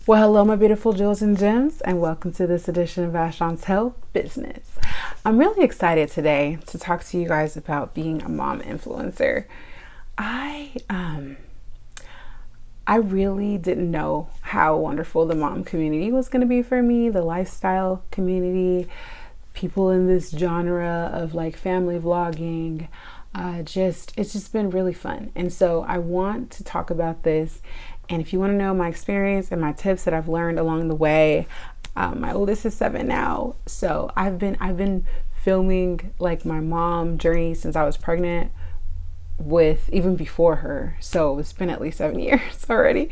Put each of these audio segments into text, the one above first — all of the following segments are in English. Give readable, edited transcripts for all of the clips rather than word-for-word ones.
Well, hello, my beautiful jewels and gems, and welcome to this edition of Chauntel Business. I'm really excited today to talk to you guys about being a mom influencer. I really didn't know how wonderful the mom community was going to be for me, the lifestyle community, people in this genre of like family vlogging. It's just been really fun. And so I want to talk about this. And if you want to know my experience and my tips that I've learned along the way, my oldest is 7 now. So I've been filming like my mom journey since I was pregnant, with even before her. So it's been at least 7 years already.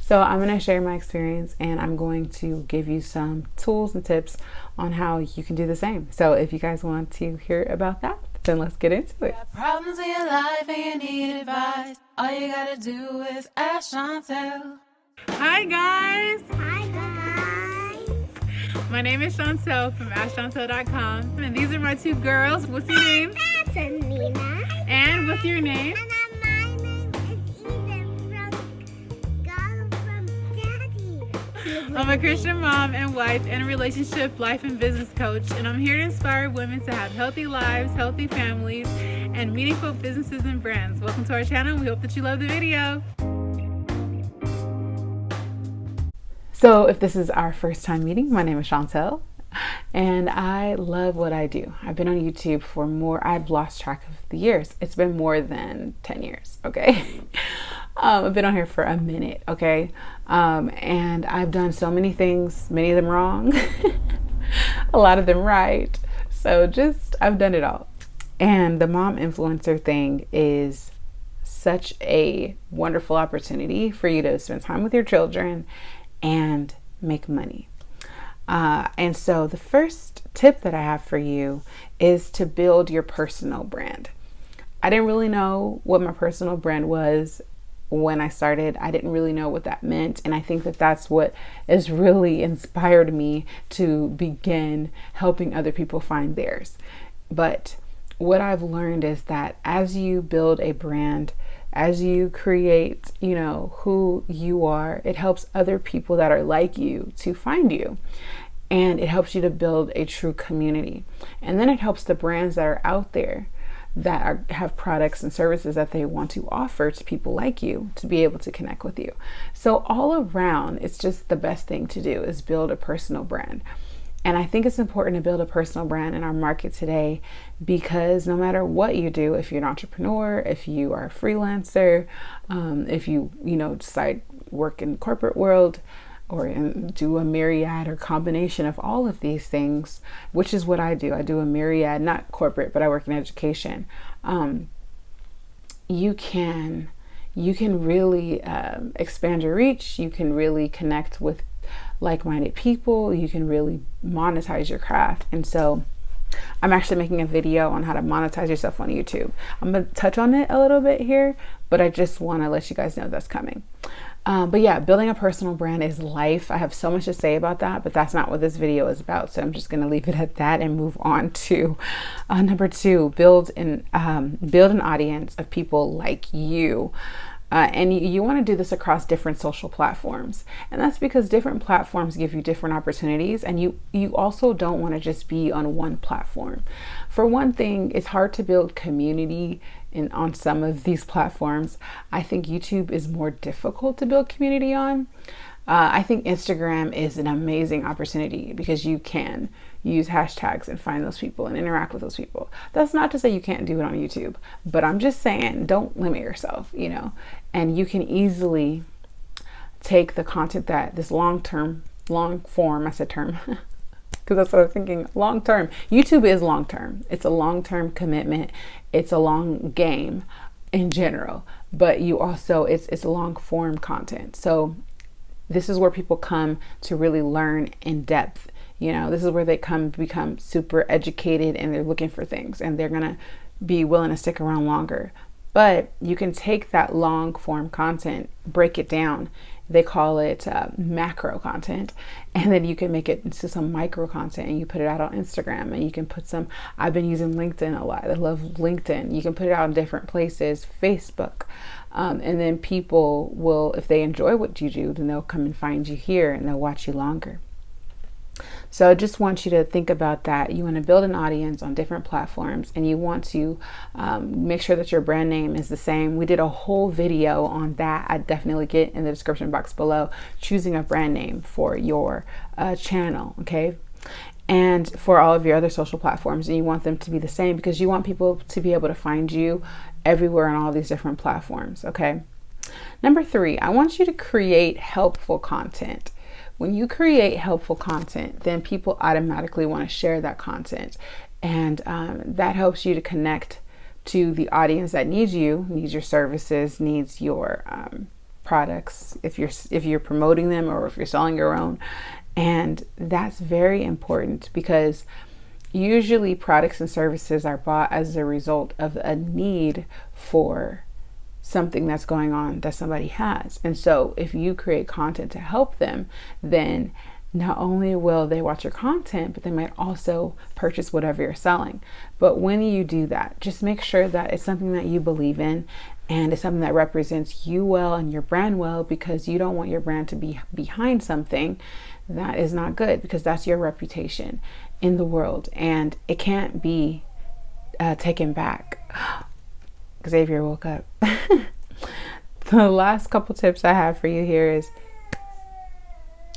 So I'm going to share my experience, and I'm going to give you some tools and tips on how you can do the same. So if you guys want to hear about that, then let's get into it. Problems in your life and you need advice. All you gotta do is ask Chauntel. Hi guys. Hi guys. My name is Chauntel from AskChauntel.com, and these are my two girls. What's your name? That's Amina. And what's your name? And my name is Eden from Girl from Daddy. I'm a Christian mom and wife and a relationship, life, and business coach, and I'm here to inspire women to have healthy lives, healthy families, and meaningful businesses and brands. Welcome to our channel. We hope that you love the video. So if this is our first time meeting, my name is Chauntel, and I love what I do. I've been on YouTube for I've lost track of the years. It's been more than 10 years, okay? I've been on here for a minute, okay? And I've done so many things, many of them wrong, a lot of them right. So I've done it all. And the mom influencer thing is such a wonderful opportunity for you to spend time with your children and make money. And so the first tip that I have for you is to build your personal brand. I didn't really know what my personal brand was when I started. I didn't really know what that meant. And I think that that's what has really inspired me to begin helping other people find theirs. But what I've learned is that as you build a brand, as you create, who you are, it helps other people that are like you to find you. And it helps you to build a true community. And then it helps the brands that are out there that have products and services that they want to offer to people like you to be able to connect with you. So all around, it's just the best thing to do is build a personal brand. And I think it's important to build a personal brand in our market today, because no matter what you do, if you're an entrepreneur, if you are a freelancer, if you decide work in the corporate world, or do a myriad or combination of all of these things, which is what I do. I do a myriad, not corporate, but I work in education. You can really expand your reach. You can really connect with like-minded people. You can really monetize your craft. And so I'm actually making a video on how to monetize yourself on YouTube. I'm going to touch on it a little bit here, but I just want to let you guys know that's coming. But yeah, building a personal brand is life. I have so much to say about that, but that's not what this video is about. So I'm just going to leave it at that and move on to number 2, build an audience of people like you. And you want to do this across different social platforms. And that's because different platforms give you different opportunities. And you also don't want to just be on one platform. For one thing, it's hard to build community on some of these platforms. I think YouTube is more difficult to build community on. I think Instagram is an amazing opportunity because you can use hashtags and find those people and interact with those people. That's not to say you can't do it on YouTube, but I'm just saying don't limit yourself, and you can easily take the content that this long form, I said term, because that's what I'm thinking, long term. YouTube is long term. It's a long term commitment. It's a long game in general, but it's a long form content. So this is where people come to really learn in depth. This is where they come become super educated, and they're looking for things, and they're going to be willing to stick around longer. But you can take that long form content, break it down They call it macro content. And then you can make it into some micro content and you put it out on Instagram, and you can put some, I've been using LinkedIn a lot. I love LinkedIn. You can put it out in different places, Facebook. And then people will, if they enjoy what you do, then they'll come and find you here and they'll watch you longer. So I just want you to think about that. You want to build an audience on different platforms, and you want to make sure that your brand name is the same. We did a whole video on that. I definitely get in the description box below, choosing a brand name for your channel, okay? And for all of your other social platforms, and you want them to be the same because you want people to be able to find you everywhere on all these different platforms, okay? Number 3, I want you to create helpful content. When you create helpful content, then people automatically want to share that content. And that helps you to connect to the audience that needs you, needs your services, needs your products, if you're promoting them or if you're selling your own. And that's very important because usually products and services are bought as a result of a need for something that's going on that somebody has. And so if you create content to help them, then not only will they watch your content, but they might also purchase whatever you're selling. But when you do that, just make sure that it's something that you believe in and it's something that represents you well and your brand well, because you don't want your brand to be behind something that is not good, because that's your reputation in the world and it can't be taken back. Xavier woke up. The last couple tips I have for you here is,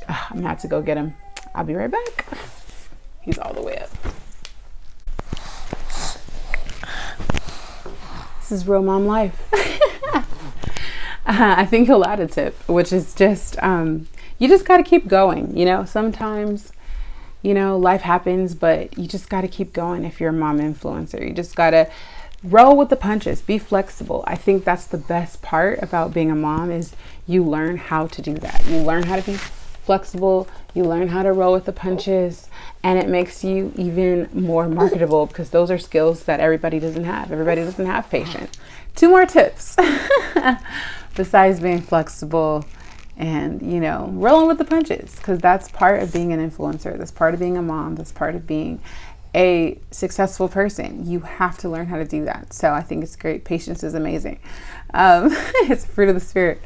I'm gonna have to go get him. I'll be right back. He's all the way up. This is real mom life. I think he'll add a tip, which is just, you just got to keep going. You know, sometimes, you know, life happens, but you just got to keep going. If you're a mom influencer, you just got to roll with the punches, be flexible. I think that's the best part about being a mom, is you learn how to do that. You learn how to be flexible, you learn how to roll with the punches, and it makes you even more marketable, because those are skills that everybody doesn't have. Everybody doesn't have patience. 2 more tips besides being flexible and, you know, rolling with the punches, because that's part of being an influencer. That's part of being a mom. That's part of being a successful person. You have to learn how to do that. So I think it's great. Patience is amazing. It's a fruit of the spirit.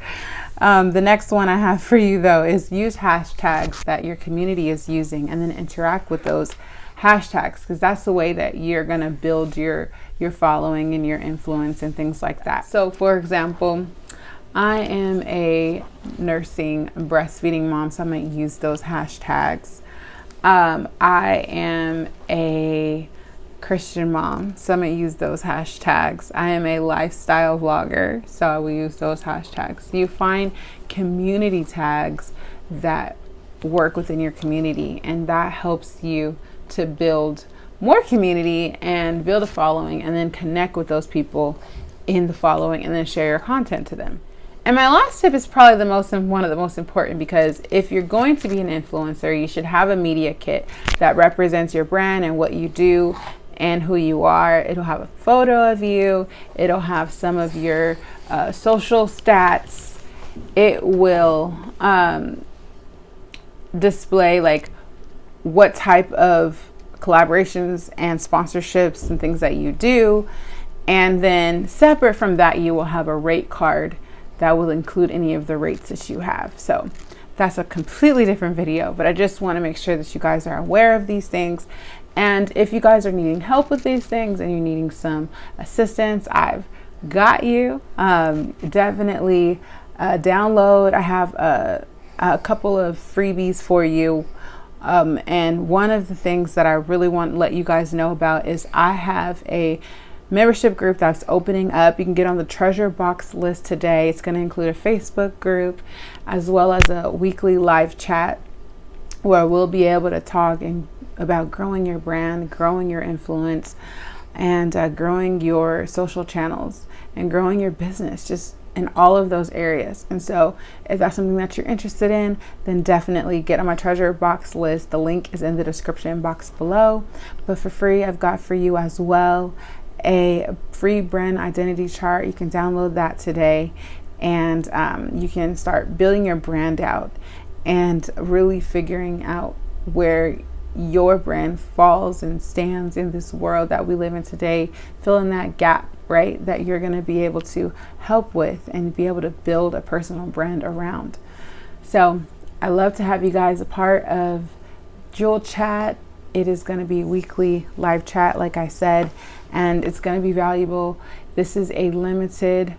The next one I have for you, though, is use hashtags that your community is using, and then interact with those hashtags, because that's the way that you're going to build your following and your influence and things like that. So for example, I am a nursing breastfeeding mom, so I'm going to use those hashtags. I am a Christian mom, so I'm going to use those hashtags. I am a lifestyle vlogger, so I will use those hashtags. You find community tags that work within your community, and that helps you to build more community and build a following, and then connect with those people in the following, and then share your content to them. And my last tip is probably one of the most important, because if you're going to be an influencer, you should have a media kit that represents your brand and what you do and who you are. It'll have a photo of you. It'll have some of your social stats. It will display like what type of collaborations and sponsorships and things that you do. And then separate from that, you will have a rate card that will include any of the rates that you have. So that's a completely different video, but I just want to make sure that you guys are aware of these things. And if you guys are needing help with these things and you're needing some assistance, I've got you. Definitely download. I have a couple of freebies for you. And one of the things that I really want to let you guys know about is I have a membership group that's opening up. You can get on the treasure box list today. It's going to include a Facebook group as well as a weekly live chat where we'll be able to talk about growing your brand, growing your influence, and growing your social channels and growing your business, just in all of those areas. And so if that's something that you're interested in, then definitely get on my treasure box list. The link is in the description box below. But for free, I've got for you as well a free brand identity chart. You can download that today, and you can start building your brand out and really figuring out where your brand falls and stands in this world that we live in today, filling that gap, right, that you're going to be able to help with and be able to build a personal brand around. So I love to have you guys a part of Jewel Chat. It is going to be weekly live chat, like I said, and it's going to be valuable. This is a limited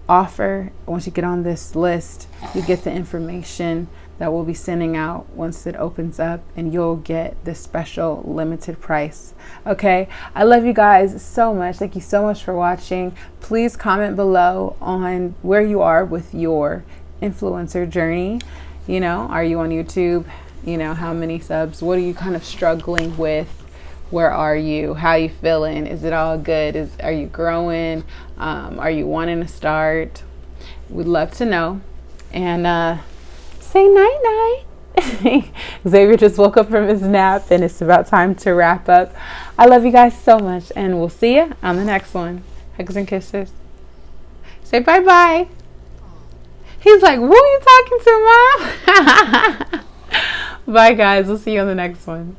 offer. Once you get on this list, you get the information that we'll be sending out once it opens up, and you'll get this special limited price. Okay, I love you guys so much. Thank you so much for watching. Please comment below on where you are with your influencer journey. You know, are you on YouTube? You know, how many subs? What are you kind of struggling with? Where are you? How are you feeling? Is it all good? Are you growing? Are you wanting to start? We'd love to know. And say night night. Xavier just woke up from his nap, and it's about time to wrap up. I love you guys so much, and we'll see you on the next one. Hugs and kisses. Say bye bye. He's like, "Who are you talking to, Mom?" Bye, guys. We'll see you on the next one.